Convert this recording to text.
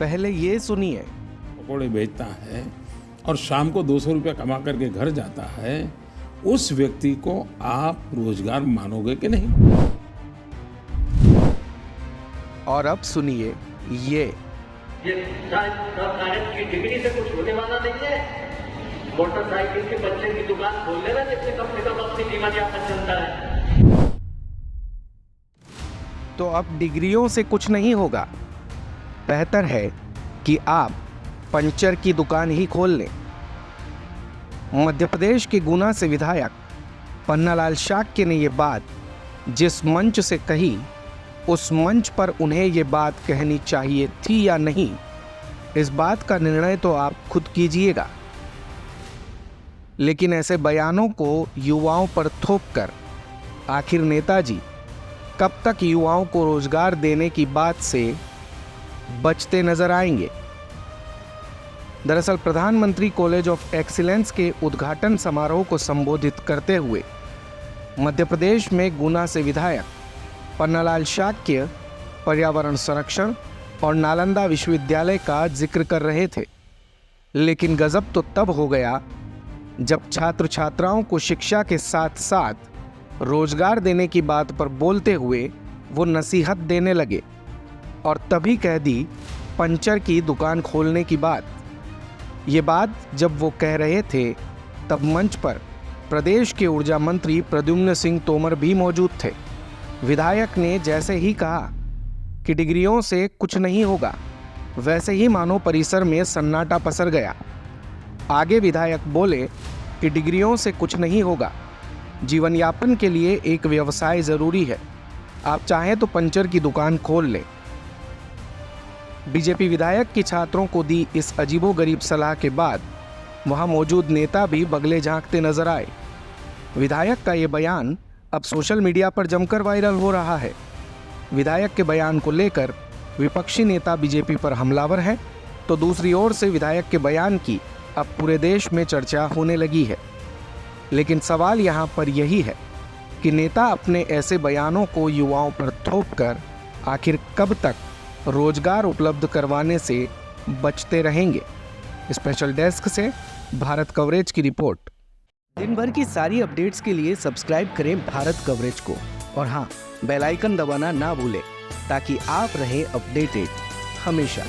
पहले ये सुनिए। पकौड़े बेचता है और शाम को 200 रुपया कमा करके घर जाता है, उस व्यक्ति को आप रोजगार मानोगे कि नहीं? और अब सुनिए ये साइंस की डिग्री से कुछ होने वाला नहीं है। मोटरसाइकिल के बच्चे की दुकान खोल लेना, जिससे कम से कम अपनी जीवन यापन चलता है। तो अब डिग्रियों से कुछ नहीं होगा। बेहतर है कि आप पंचर की दुकान ही खोल लें। मध्य प्रदेश के गुना से विधायक पन्नालाल शाक्य ने ये बात जिस मंच से कही, उस मंच पर उन्हें ये बात कहनी चाहिए थी या नहीं, इस बात का निर्णय तो आप खुद कीजिएगा। लेकिन ऐसे बयानों को युवाओं पर थोपकर आखिर नेताजी कब तक युवाओं को रोजगार देने की बात से बचते नजर आएंगे? दरअसल प्रधानमंत्री कॉलेज ऑफ एक्सीलेंस के उद्घाटन समारोह को संबोधित करते हुए मध्य प्रदेश में गुना से विधायक पन्नालाल शाक्य पर्यावरण संरक्षण और नालंदा विश्वविद्यालय का जिक्र कर रहे थे। लेकिन गजब तो तब हो गया जब छात्र छात्राओं को शिक्षा के साथ साथ रोजगार देने की बात पर बोलते हुए वो नसीहत देने लगे और तभी कह दी पंचर की दुकान खोलने की बात। ये बात जब वो कह रहे थे तब मंच पर प्रदेश के ऊर्जा मंत्री प्रद्युम्न सिंह तोमर भी मौजूद थे। विधायक ने जैसे ही कहा कि डिग्रियों से कुछ नहीं होगा, वैसे ही मानो परिसर में सन्नाटा पसर गया। आगे विधायक बोले कि डिग्रियों से कुछ नहीं होगा, जीवन यापन के लिए एक व्यवसाय जरूरी है। आप चाहें तो पंचर की दुकान खोल लें। बीजेपी विधायक की छात्रों को दी इस अजीबोगरीब सलाह के बाद वहां मौजूद नेता भी बगले झांकते नजर आए। विधायक का ये बयान अब सोशल मीडिया पर जमकर वायरल हो रहा है। विधायक के बयान को लेकर विपक्षी नेता बीजेपी पर हमलावर हैं, तो दूसरी ओर से विधायक के बयान की अब पूरे देश में चर्चा होने लगी है। लेकिन सवाल यहाँ पर यही है कि नेता अपने ऐसे बयानों को युवाओं पर थोपकर आखिर कब तक रोजगार उपलब्ध करवाने से बचते रहेंगे। स्पेशल डेस्क से भारत कवरेज की रिपोर्ट। दिन भर की सारी अपडेट्स के लिए सब्सक्राइब करें भारत कवरेज को और हाँ, बेल आइकन दबाना ना भूलें ताकि आप रहे अपडेटेड हमेशा।